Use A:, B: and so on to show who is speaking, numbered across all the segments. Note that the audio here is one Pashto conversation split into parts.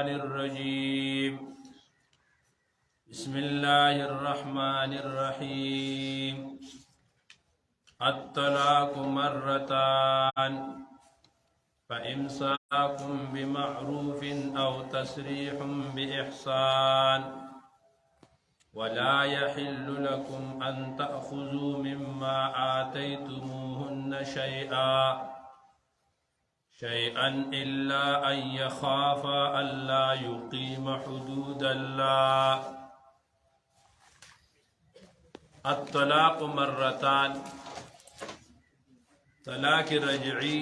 A: الرجيم بسم الله الرحمن الرحيم الطلاق مرتان فإمساك بمعروف أو تسريح بإحسان ولا يحل لكم أن تأخذوا مما آتيتموهن شيئا إلا أن يخافا ألا يقيم حدود الله. الطلاق مرتان، طلاق رجعی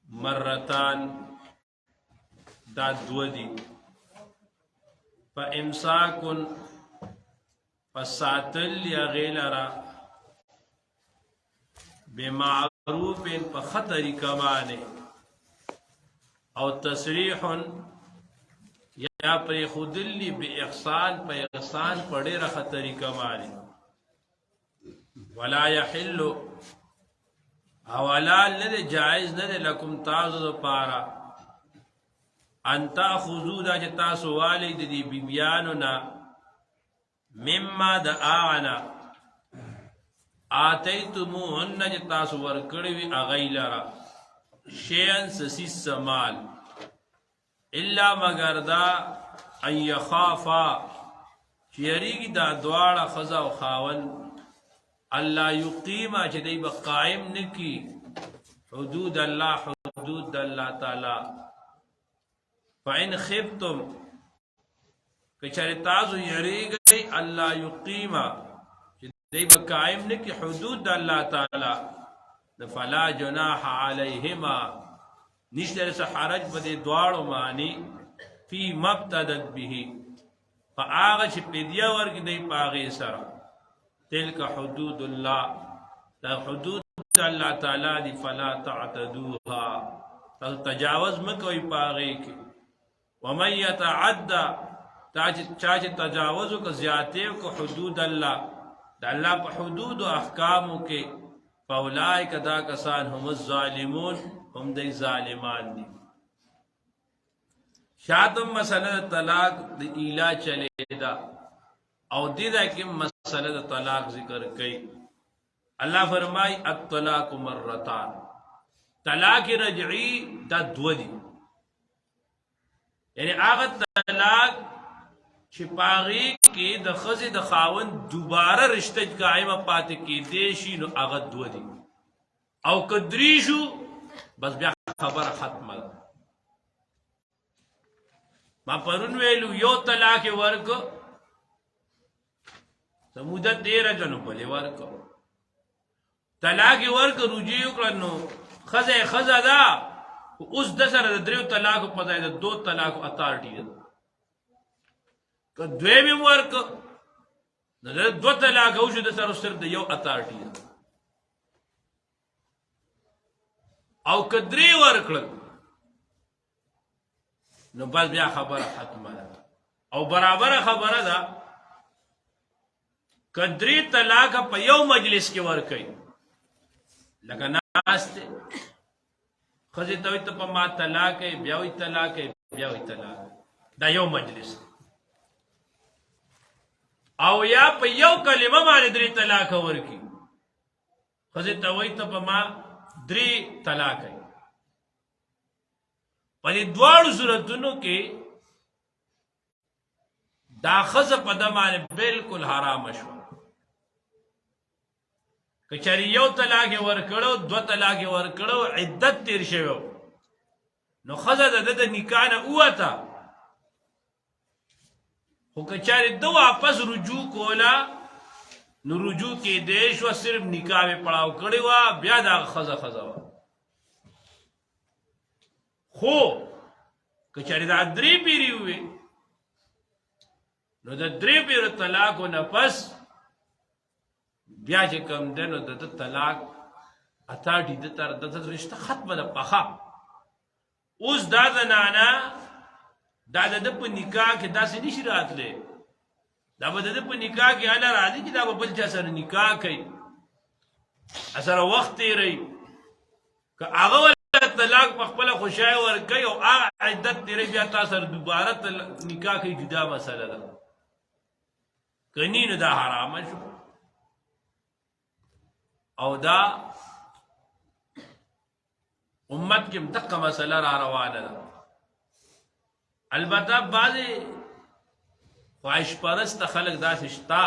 A: مرتان دا دو دی. فامساکن فساتل یا غیلرا بمعروف فخطری کمانے او تسریح یا پر خودلی بی احسان پا احسان پڑے رخ طریقہ مانے. ولا یحل حوالال ندے جائز ندے لکم تازو دو پارا ان تاخذو دا چه تاسو والی دی بیبیانونا مما دا آغنا آتیتموهن چه تاسو ورکڑوی اغیلرا شیئن سسیس سمال الا مگر دا ان یخافا چیریگی دا دوار خزا و خاون اللہ یقیما چی دی با قائم نکی حدود اللہ حدود اللہ تعالی. فإن خفتم کچھر تازو یریگی اللہ یقیما چی دی با قائم نکی حدود اللہ تعالی فلا جناح علیہما نشتر سے حرج بدے دوارو مانی فی مبتدت به فآغا چی پیدیا ورگ دی پاغی سرا تلک حدود اللہ تا حدود اللہ تعالی دی فلا تعتدوها تجاوز مکوی پاغی کی. ومن یتعدى چاچ تجاوزو کا زیادتیو کو حدود اللہ دا اللہ پا حدود و احکامو کے فاولائک دا کسان هم الظالمون هم دی ظالمان دی. شاتم مسئلہ طلاق دی ایلا چلے دا او دی دا کم مسئلہ طلاق ذکر کئی. اللہ فرمائی الطلاق مرتان، طلاق رجعی دا دو دی، یعنی آغا طلاق چھپاغی کی دا خزی دا خاون دوبارہ رشتہ قائمہ پاتے کی دیشی نو آغا دو دی او کدریشو بس بیا خبر ختم دا. ما پرون ویلو یو طلاق ورکو مدت دیر جنو پلے ورکو طلاق ورکو رجیو کرنو خزا دا اس دسر دا دریو طلاق پتائی دا دو طلاق اتارٹی دا کہ دویمی ورکو دو طلاق ہوشو دسر اس دا یو اتارٹی دا او کدری ورکلن نو بس بیا خبر ختم دا او برابر خبر دا کدری طلاق پا یو مجلس کے ورکی لگا ناستے خزی توی تا پا ما طلاق ہے بیاوی طلاق ہے بیاوی طلاق دا یو مجلس او یا پا یو کلمہ مانے دری طلاق ورکی خزی توی تا پا ما دری طلاق ہے. پدی دوارو صورتونو کے دا خز پدمانے بالکل حرام شو. کچھری یو طلاق ورکڑو دو طلاق ورکڑو عدت تیر شویو نو خز دا نکانا اوہ تا خو کچھری دو واپس رجوع کولا نو رجوع کے دیش و صرف نکاح میں پڑاو کڑی وا بیا دا خزا وا خو کچھاری دا دری پیری ہوئے نو دا دری پیر طلاق و نفس بیا چے کم دنو دا طلاق اتارٹی دا رشتہ ختم دا پخا اس دا نانا دا پا نکاح کے دا سے نیشی رات لے دا با دا پا نکاح کے علا را دی کہ دا با بلچہ سر نکاح کئی اثر وقت تی رئی کہ آغا والا طلاق په خپل خوشای ورکي او هغه عدت تیرې بیا تاسو سره دوباره نکاح کوي جدا مسله ده کني نه دا حرام شو او دا امت کې دغه مسله را روانه ده البته بعضې خواهش پرست خلک داسې شته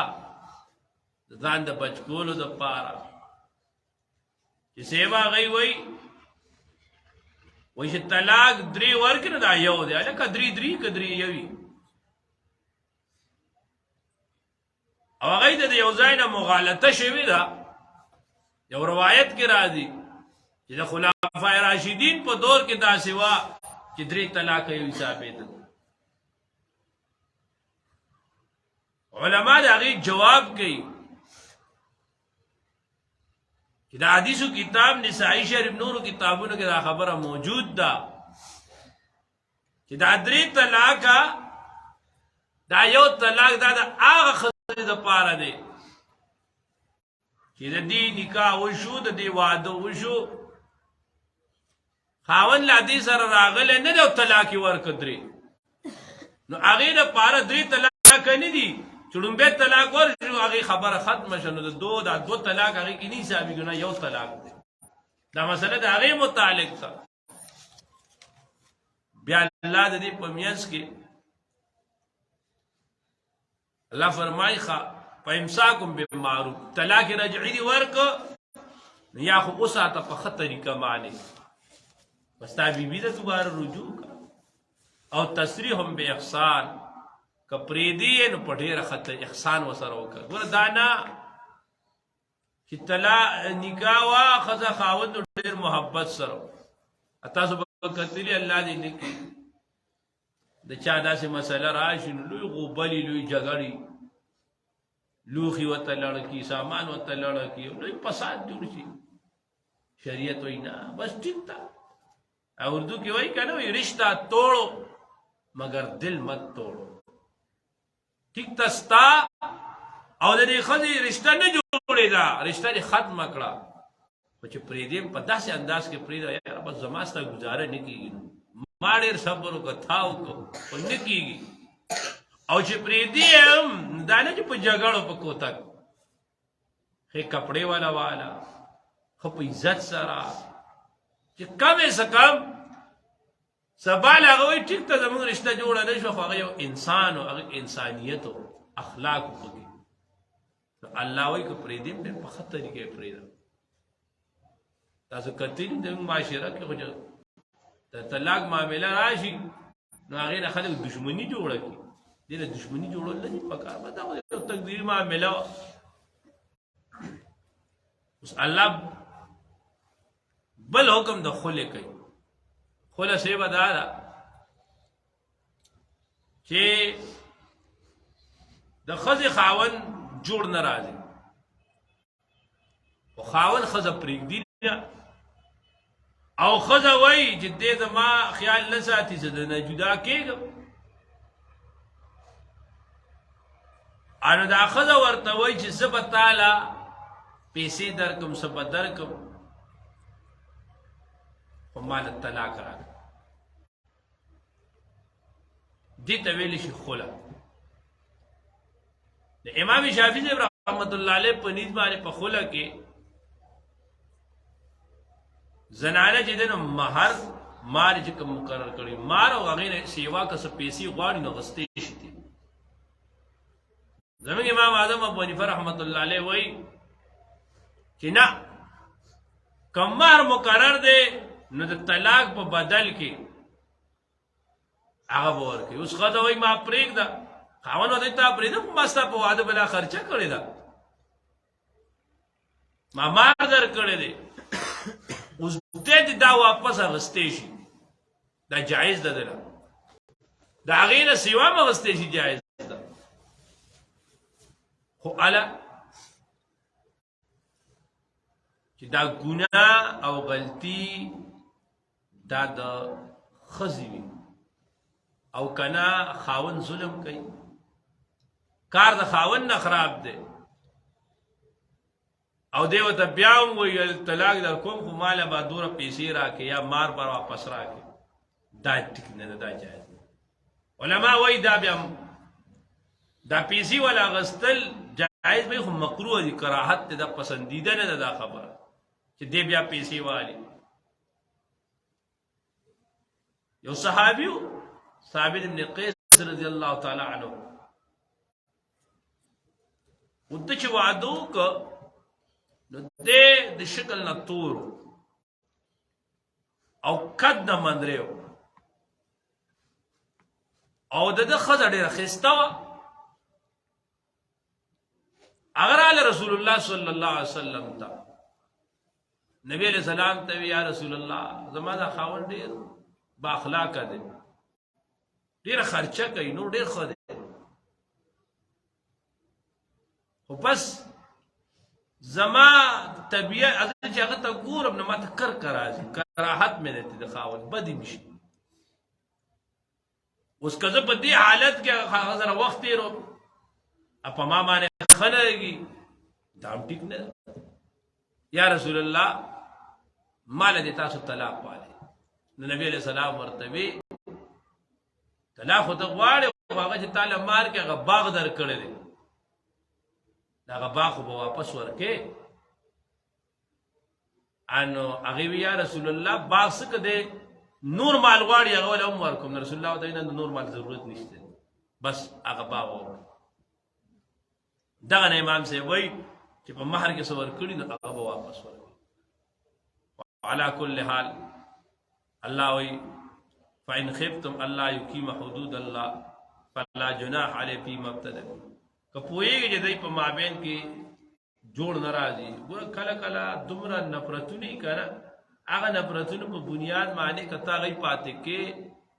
A: ځان د بچ کولو دپاره چې سیوا هغوی وایي چې طلاق درې ورکړي نو دا یو دی هلکه درې که درې یوي او هغوی ته د یو ځای نه مغالطه شوې ده یو روایت کې راځي چې د خلفای راشدین په دور کې داسې وه چې درې طلاق یو ثابت علما د هغې جواب کوي چې د حدیثو کتاب نسائی شریف نورو کتابونو کې دا خبره موجود ده چې دا درې طلاقه دا یو طلاق دا د هغه ښځې دپاره دی چې د دې نکاح وشو د دې واده وشو خاوند لا دې سره راغلی نه دی او طلاق یې ورکړه درې نو هغې دپاره درې طلاقه نه دي چې لومبی طلاق ورشو هغې خبره ختمه شه نو د دا دو طلاق هغې کې نه حسابېږي نه یو طلاق دی دا مسله د هغې متعلق ده بیا الله د دې په منځ کې الله فرمایي فامساکم بمعروف طلاق رجعي دي ورکړه نو یا خو وساته په ښه طریقه باندې بس تا بیبي ته دوباره رجوع کا او تصریحهم باحسان که پرېږدي یې نو په ډېره ښه احسان ورسره وکړه ګوره دا نه چې نکاح وه ښځه خاوند ډېر محبت سره تاسو به کتلي الله دې نه کړي د چا داسې مسله راشي نو لوی غوبلې لوی جګړې لوښي ورته لړه کړي سامان ورته لړه کړي لوی فساد جوړ شي شریعت وایي نه بس ټیک ده اردو کې وایي که نه وایي رشتہ توڑو مگر دل مت توڑو ٹھیک تستا او د دې ښځې رشته نه جوړېده رشته دې ختمه کړه خو چې پرېږدې په داسې انداز کې پرېږده یاره بس زما ستا ګزاره نه کېږي ما ډېر صبر وکړه تا وکړو خو نه کېږي او چې پرېږدې هم دا نه چې په جګړو په کوتک ښې کپړې والا ښه په عزت سره چې کم یې څه کم سبا له هغه وایي ټیک ته زموږ رشته جوړه نه شوه خو هغه یو انسان و هغه انسانیت و اخلاق و پکې نو الله وایي که پرېږدې ډېر په ښه طریقه یې پرېږده تاسو کتلي زموږ معاشره کې خو د طلاق معامله راشي نو هغې نه خلک دشمني جوړه کړي دې نه دشمني جوړول نه دي پکار به دا یو تقدیري معامله وه اوس الله بل حکم د خلع کوي خلع سیبه دا ده چې د ښځې خاوند جوړ نه راځي خو خاوند ښځه پرېږدي نه او ښځه وایي چې دې زما خیال نه ساتي زه د نه جدا کېږم نو دا ښځه ورته وایي چې زه به تاله پیسې درکړم څه به درکړم خو ما له طلاق راکړه دې ته ویلی شي خلع د امام شافعي صاحب رحمت الله علیه په نیز باندې په خلع کې زنانه چې دی نو مهر مار چې کوم مقرر کړي مار او هغې نه سیوا که څه پیسې غواړي نو غستې شي دي زموږ امام اعظم ابو حنیفه رحمت الله علیه وایي چې نه که مهر مقرر دی نو د طلاق په بدل کې هغه به ورکوي اوس ښځه وایي ما پرېږده خاوند ورته تا پرېږده ما ستا په واده بلا خرچه کړې ده ما مار در کړی دی اوس دې دې دا واپس اخیستی شي دا جایز ده دله د هغې نه سیوا م اخیستی شي جایز ده خو اله چې دا ګناه او غلطي دا د ښځې وي او کنه خاوند ظلم کوي کار د خاوند نه خراب دی او دیو ته بیا هم ویل طلاق در کوم خو ماله به دوره پیسې راکې یا مار به واپس راکې دا ټیک نه ده دا جایز علما وایي دا بیا دا پیسې ولا غستل جایز به خو مکروه دي کراهت ته دا پسندیده نه ده دا خبره چې دې بیا پیسې والی یو صحابي ثابت بن قیس رضی الله تعالی عنه ودته چې وعده وکړه نو دې د شکل نه تور او قد نه مندریو او د ښځه ډېره ښایسته وه هغه راله رسول الله صلی الله علیه وسلم ته نبی علیہ السلام ته یا رسول الله زما دا خاوند ډېر با اخلاقه دی ډېره خرچه کوي نو ډېر ښه دی خو بس زما طبیعت از چې هغه ته ګورم نو ماته کرکه راځي کراهت مې دی د خاوند بدې مې شي اوس که زه په دې حالت کې هغه سره وخت تېروم په ما باندې ښه نه لګي دا هم ټیک نه ده یا رسول الله ماله دې تاسو طلاق والی نو نبی علیہ السلام ورته وی طلاق خو ته غواړې خو هغه چې تا له مار کې هغه باغ در کړی دی هغه باغ خو به واپس ورکې انو هغې وی یا رسول الله باغ څه که دی نور مال غواړي هغه ول هم ورکوم رسول الله ورته وی نه نور مال ضرورت نشته بس هغه باغ ورکړه دغه نه امام صاحب وایي چې په مهر کې څه ورکړي نو هغه به واپس ورکړي على كل حال الله وی فإن خفتم الله يقيم حدود الله فلا جناح عليه فيما ابتدى که پوهېږي چې دی په مابین کې جوړ نه راځي ګوره کله کله دومره نفرتونه یې که نه هغه نفرتونو په بنیاد باندې که ته هغوی پاتې کې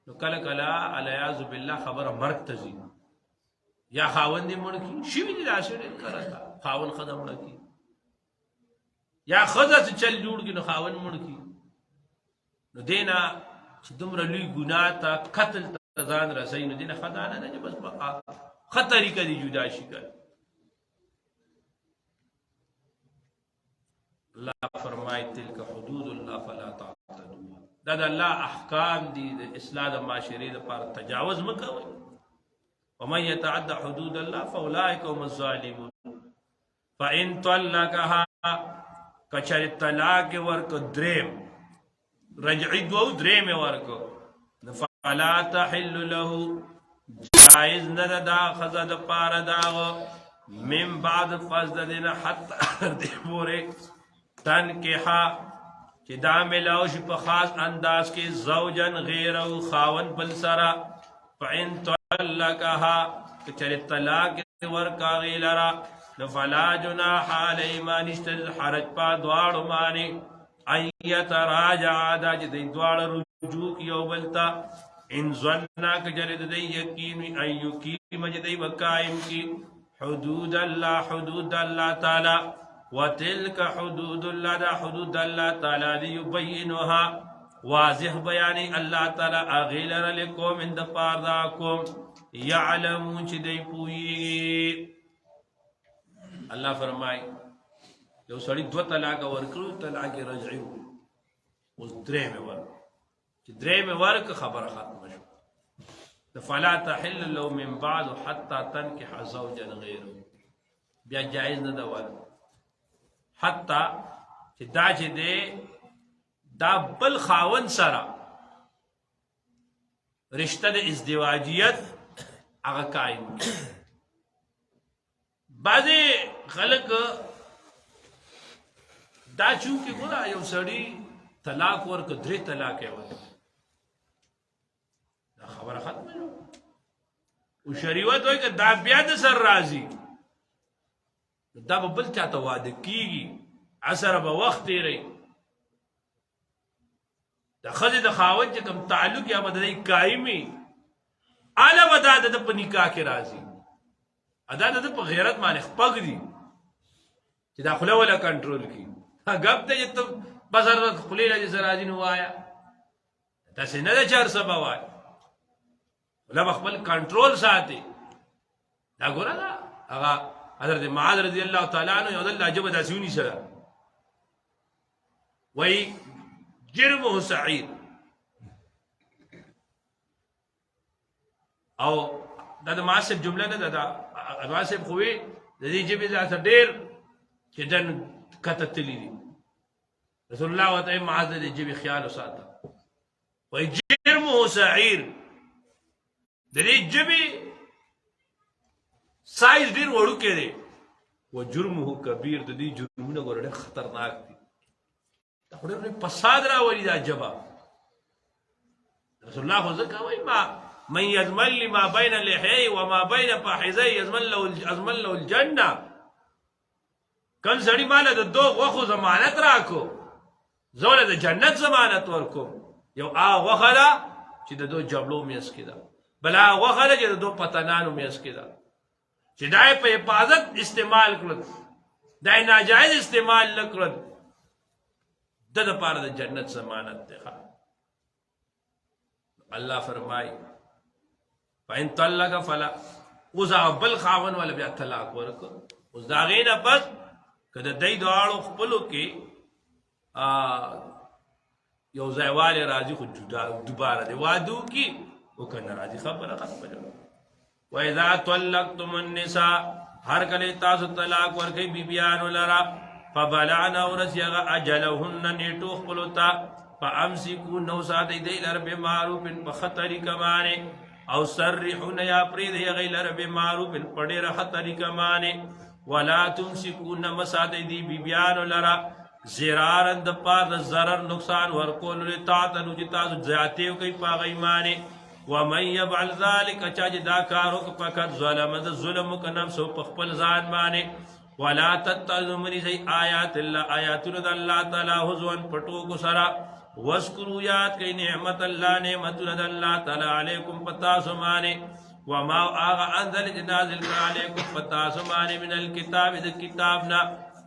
A: نو کله کله علیاذ بالله خبره مرګ ته ځي یا خاوند یې مړ کړي شوي دي داسې ډېر کله خاوند ښځه مړه کړي یا ښځه چې چل جوړ کړي نو خاوند مړ کړي نو دې نه چې دومره لوی ګناه ته قتل ته ځان رسوي نو دې نه ښه دا نه ده چې بس ښه طریقه دې جدا شي که الله فرمایي تلک حدود الله فلا تعتدوها دا د الله احکام دي د اصلاح د معاشرې دپاره تجاوز مه کوئ ومن يتعد حدود الله فاولئك هم الظالمون فان طلقها کچر طلاق ورک دریم رجعی دو دریم ورک فلا تحل له جائز نده دا خزا دا پار داغ من بعد فزد دینا حتی دی پوری تنکحا چی دا ملاوش پا خاص انداز کے زوجن غیرو خاون بلسرا فإن طلقها کچر طلاق ورکا غیلرا فلا جناح علی ما نشتر حرج پا دوار مانی ایت راجع دا چی دی دوار رجوع کیو بلتا ان ظننا کجرد دی یقین ایو کی مجدی وقائم کی حدود اللہ تعالی وتلک حدود اللہ دا حدود اللہ تعالی دی یبینوها واضح بیانی اللہ تعالی اغیلر لکوم اند پارداکوم یعلمون چی دی پوئی اللہ فرمائی یو سڑی دو طلاق ورکلو طلاق رجعی اس درے میں ورک چی درے میں ورک خبر ختم شو فلا تحل له من بعد حتى تنكح زوجا غيره بیا جائز نه ده ورک حتی چې دا چې دی دا بل خاون سره رشتہ د ازدواجیت هغه قائم بعضې خلک دا چونکې ګوره یو سړي طلاق ورکړه درې طلاق یې ورکړه دا خبره ختمه شوه او شریعت وایي که دا بیا د سر راځي دا به بل چاته واده کیږي عسره به وخت تېروي د ښځې د خاوند چې کوم تعلق یا به د دی قایم وي هله به دا د ده په نکاح کې راځي دا د ده په غیرت باندې خپګ دي چې دا خوله وله کنټرول کړي ګپ دی چې ته بس هر وخت خولې نه چې څه راځي نو ووایه داسې نه ده چې هر څه به وایه خوله به خپل کنټرول ساتي دا ګوره دا هغه حضرت معاذ رضی اللہ تعالیٰ عنہ یو دل عجب داسې ونیسه وایي جرمه سعیر او دا د معاذ صاحب جمله نه ده دا معاذ صاحب خو وی د دې ژبې ځاته ډېر چې دن کته تللی دي رسول الله ورته معاذ د دې ژبې خیال وساته وایي جرمه سعیر د دې ژبې سایز ډېر وړوکی دی و جرمه کبیر د دې جرمونه ګوره ډېر خطرناک دي دا خو ډېر فساد راولي دا ژبه رسول الله خو ځکه وایي ما من يضمن لي ما بين لحيي وما بين فاحذي يضمن له الجنه کم سړی ماله د دو غوښو ضمانت راکو زوله د جنت ضمانت ورکو یو غوښه ده چې د دو جبلو میس کې ده بل غوښه ده چې د دو پتنانو میس کې ده چې دا یې په حفاظت استعمال کړل دا یې ناجایز استعمال نه کړل د دپاره د جنت ضمانت دی الله فرمایي فإن طلق فلا اوس هغه بل خاون ولا بیا طلاق ورکړو اوس د هغې نه پس که د دی دواړو خپلو کې یو ځایوالی راځي خو دوباره دی واده وکړي او که نه راځي خبره ختمه ده وإذا طلقتم النساء هر کله تاسو طلاق ورکوئ بیبیانو لره فبلغن ورسي هغه اجلهن نیټو خپلو ته فامسکو نو ساتئ دی لره بمعروف په ښه طریقه باندې او سرحون یا پرید هغې لره بمعروف په ډېره ښه طریقه باندې ولا تمسکون مساتئ دی بیبیانو لره ضرارا د پاره د ضرر نقصان ورکولو لتعتدوا چې تاسو زیاتې وکئ په هغې باندې ومن يفعل ذلك چا چې دا کار وکړ فقط ظلم د ظلم وکړ نفسه په خپل ځان باندې ولا تتخذوا من آیات الله آیاتونه د الله تعالی هزوا په ټوکو سره واذکروا یاد کئ نعمت الله نعمتونه د الله تعالی علیکم په تاسو باندې وما هغه انزل چې نازل کړ علیکم په تاسو باندې من الکتاب د کتابنا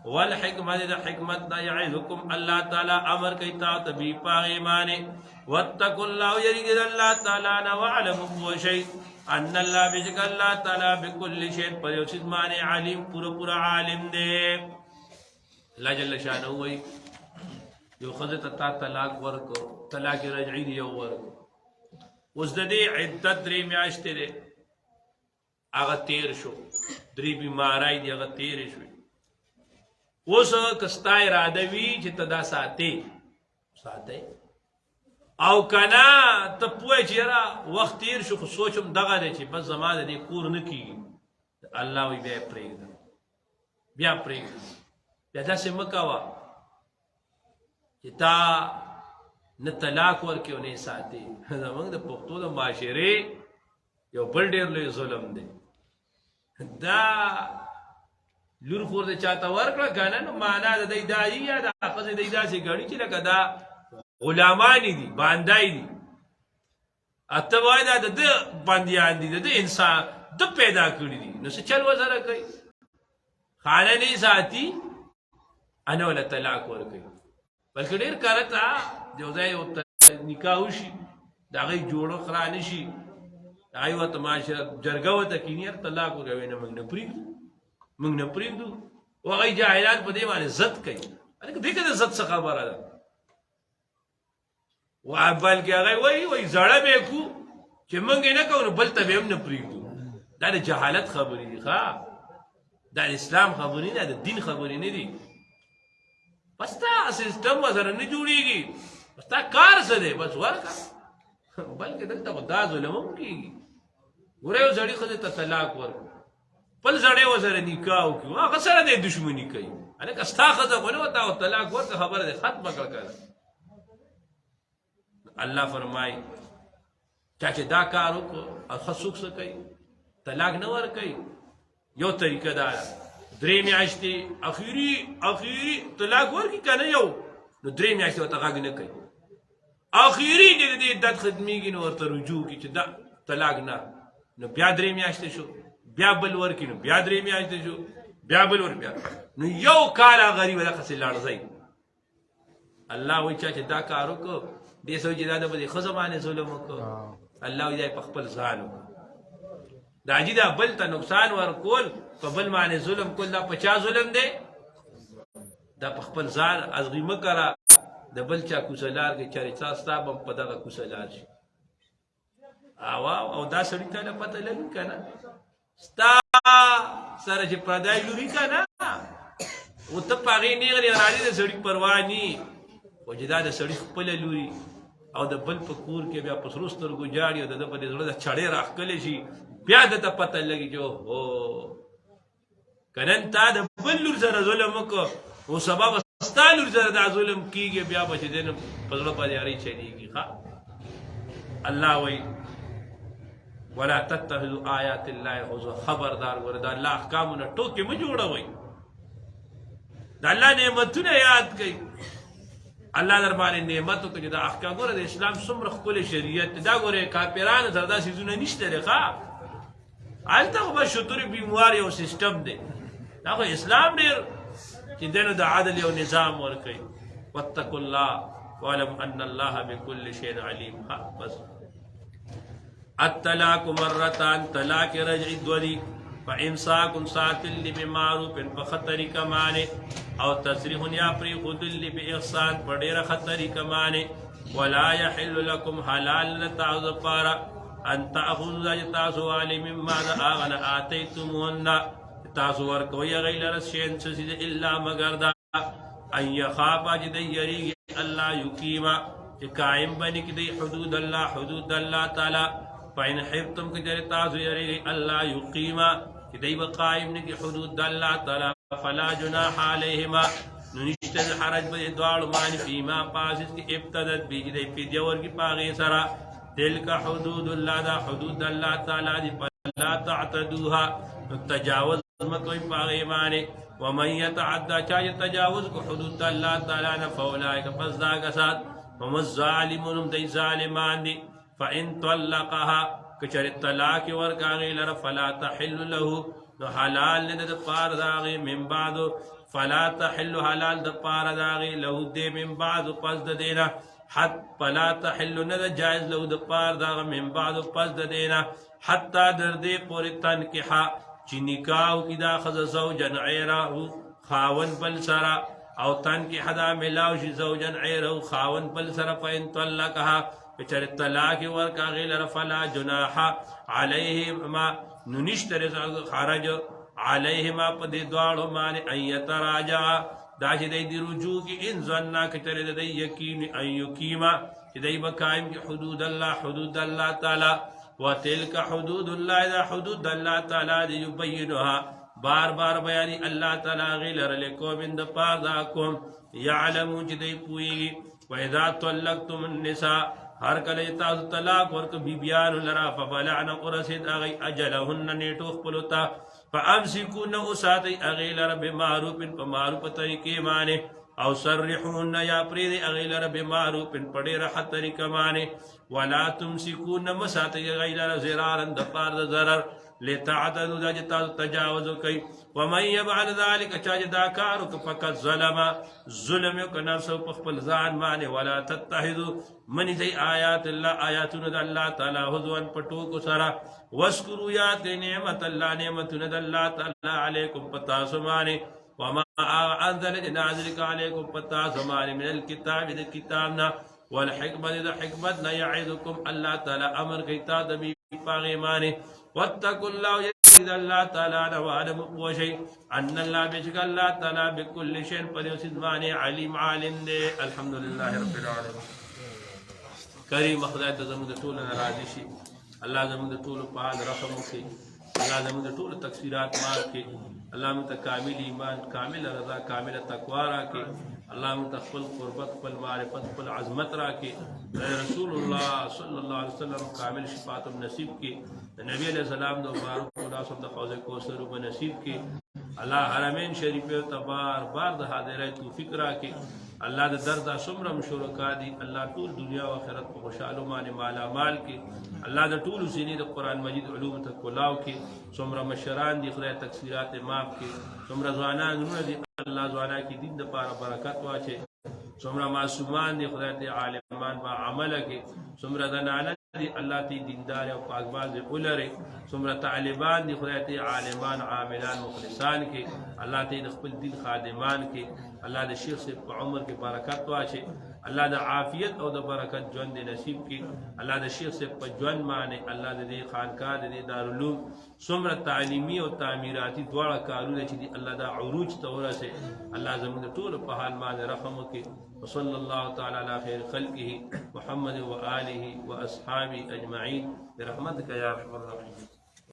A: والحکمت د حکمت نه یعظکم الله تعالی امر کوي تاسو ته بی پاغې باندې واتقوا الله یریږئ د الله تعالی نه واعلموا پوه شئ ان الله بشک الله تعالی بكل شیء پر یو څیز باندې علیم پوره عالم دی الله جل شانه وایي یو ښځې ته تا طلاق ورکړو طلاق رجعي دی یو ورکړو اوس د دې عدت 3 میاشتې دی هغه تیر شو 3 بیماری دی هغه تیرې شوې اوس که ستا اراده وي چې ته دا ساتې او که نه ته پوه چې یاره وخت تیر شو خو سوچ هم دغه دی چې بس زما د دې کور نه کېږي الله وایي بیا یې پرېږده بیا داسې مه کوه چې تا نه طلاق ورکې او نه یې ساتې زموږ د پښتو د معاشرې یو بل ډېر لوی ظلم دی دا لور خور د چاته ورکړه که نه نو معنا د دی دا یا د ښځې دی داسې ګڼي چې لکه دا غلامانی دي باندای دي ته وایې دا د ده بندیان دي د ده انسان ده پیدا کړي دي نو څه چل ورسره کوي خانه نه ساتي انا ولا طلاق ورکوي بلکې ډېر کله ته یو ځای نکاح وشي د هغې جوړښت را نه شي د هغې ورته معاشره جرګه ورته کښېني یار طلاق ورکوي نه موږ نه پرېږدو او هغې جاهلان په دې باندې ضد کوي دې که د ضد څه خبره ده بلکې هغې وایي زړه به یې کړو چې موږ یې نه کوو نو بل ته به هم نه پرېږدو دا د جهالت خبرې دي دا د اسلام خبرې نه د دین خبرې نه دي بس تا سیستم ورسره نه جوړېږي بس تا کار څه دی بس ورکړه بلکې دلته خو دا ظلم هم کېږي ګوره یو سړي ښځې ته طلاق ورکړو بل سړی ورسره نکاح وکړي هغه سره دی دښمني کوي هلکه ستا ښځه خو نه وه تا طلاق ورکړه خبره دی ختمه کړه که الله فرمایي چا چې دا کار وکړو او ښه څوک څه کوي طلاق نه ورکوي یو طریقه دا ده 3 میاشتې اخیري طلاق ورکړي که نه یو نو 3 میاشتې ورته غږ نه کوي اخیري چې د دې عدت ختمېږي نو ورته رجوع کړي چې دا طلاق نه نو بیا 3 میاشتې شو بیا بل ورکړي نو بیا 3 میاشتې شو بیا بل ورکړي نو یو کال هغه غریب دغسې لړزئ الله وایي چا چې دا کار وکړو دې سوچ چې دا د به دې ښځه باندې ظلم وکړو الله وایي دا یې په خپل ځان وکړو دا جی دا بل ته نقصان ورکول په بل باندې ظلم کول دا په چا ظلم دی دا په خپل ځان ازغي مه کوه د بل چا کوڅه لار کې چارې ستا به په دغه کوڅه لار شي او دا سړي ته نه پته لګي که نه ستا سره چې پردی لوري که نه او ته په هغې نیغ نیغ راځې د سړي پروا ني خو چې دا د سړي خپله لوري او د بل په کور کې بیا په سرو سترګو جاړي او د ده په دې زړه د چړې راښکلی شي بیا درته پته لګي چې اوهو که نن تا د بل لور سره ظلم وکړو او سبا به ستا لور سره دا ظلم کېږي بیا به چې دی نو په زړه باندې اړۍ چلېږي ښه الله وایي ولا تتخذوا آیات الله هزوا خبردار ګوره د الله احکامونه ټوکې مه جوړوئ د الله نعمتونه یاد کړئ الله در باندې نعمت وکړي چې دا احکام ګوره د اسلام څومره ښکلی شریعت دی دا ګوره کافرانو سره دا څیزونه نشته دی ښه هلته خو به شتورې بیموار یو سیسټم دی دا خو اسلام ډېر چې دی نو د عدل یو نظام ورکوي واتقوا الله واعلم ان الله بكل شيء علیم بس الطلاق مرتان طلاق رجعی دوری فامساک ساتل بمعروف فخطری کمانے او تصریح یا پری خودل باحسان پڑیر خطری کمانے ولا يحل لكم حلال لتعوذ پارا ان تاخذوا تاسو عالم مما اغنى اتيتمون تاسو ورکوی غیر شین سید الا مگر دا ان يخاف جد یری الله یقیما کہ قائم بنی کی حدود اللہ تعالی فإن حفتم كجر تاسو يري الله يقيما كدي بقائم نك حدود الله تعالى فلا جناح عليهما نشتد حرج بدوال مان فيما پاسس کی ابتدت بجدي في دیور کی پاغي سرا تلك حدود الله دا حدود الله تعالى دي فلا تعتدوها تجاوز متوي پاغي مانه ومن يتعدى چا يتجاوز حدود الله تعالى فاولئك فزدا کسات هم الظالمون دي ظالمان دي فإن طلقها کچر طلاق ورکاغی لر فلا تحل له نو حلال ند پار داغی من بعد فلا تحل حلال د پار داغی له دے من بعد پس د دینا حت فلا تحل ند جائز له د پار داغ من بعد پس د دینا حتی در دے پوری تنکحا چی نکاو کی دا خز زوجن عیراہو خاون بل سرا او تنکحا دا ملاوشی زوجن عیراہو خاون بل سرا فإن طلقها بچر طلاق ورکا غیلر فلا جناح علیہما ننشتر خرج علیہما پدی دوارو مانی ان یتراجع داشی دی رجوع کی ان ظننا کچر دی یقین ان یقیما دی بقائم کی حدود اللہ تعالی و تلک حدود اللہ دا حدود اللہ تعالی دی یبینوها بار بار بیانی اللہ تعالی غیلر لکو من دپار داکم یعلمو جدی پوئیگی و اذا طلقتم النساء ہر کله تاسو طلاق ورک بیبیان لرا فبلعن ورسد اغی اجلهن نیټو خپلتا فامسكون اساتی اغی لرا بمعروف بمعروف طریقې معنی او صرحون یا پرید اغی لرا بمعروف پڑے راحت طریقہ معنی ولا تمسكون مساتی اغی لرا زرارا دپار ضرر لتعتدوا دا جتا تجاوز کوي ومن يفعل ذلك چاجدا کارو فقط ظلم یو نفسو پخپل ځان باندې ولا تتخذوا من ذي آیات الله آیاتنا د الله تعالی حضوان پټو کو سرا واذكروا یات نعمت الله نعمتنا د الله تعالی علیکم پتا سمانه وما انزل نازل علیکم پتا سمانه من الكتاب د کتابنا والحکمت د حکمتنا یعظکم الله تعالی امر کیتا د بی پاغیمانه واتقوا الله يجد الله تعالى وعلم وشيء ان الله بشك الله تعالى بكل شيء فليسمعني عليم عالم دے الحمد لله رب العالمين کریم خدای ته زموږ ټول ناراضي شي الله زموږ ټول په حال رحم وکړي الله زموږ ټول تقصیرات معاف کړي الله مت کامل ایمان کامل رضا کامل تقوا راکړي الله مت خپل قربت خپل معرفت خپل عظمت راکړي رسول الله صلی الله علیه وسلم کامل شفاعت نصیب کړي نبی علیہ السلام دو بارک خدا صلی الله علیه کوثر و نصیب کړي الله حرمین شریف ته بار بار د حاضرای توفیق راکړي الله د درد سمره مشورکا دي الله ټول دنیا او آخرت په خوشاله باندې مالا مال کې الله د ټول سینې د قران مجید علوم ته کولاو کې سمره مشران دي خدای تکثیرات معاف کې سمره ځوانان نور دي الله ځوانا کې دین د پاره برکت واچي سمره معصومان دي خدای ته عالمان با عمل کې سمره د دی الله تی دیندار او پاکباز اولره څومره طالبان دی خدای تی عالمان عاملان مخلصان کې الله تی خپل دین خادمان کې الله د شیخ سے په عمر کې برکت واچي الله د عافیت او د برکت ژوند نصیب کې الله د شیخ سے په ژوند باندې الله د دې خانقاه د دې دارالعلوم څومره تعلیمي او تعمیراتي دواړه کارونه چې دي الله دا عروج ته ورسه الله زموږ ټول په حال باندې رحم وکړي وصلى الله تعالى على خير خلقه محمد وآله وأصحابه أجمعين برحمتك يا أرحم الراحمين.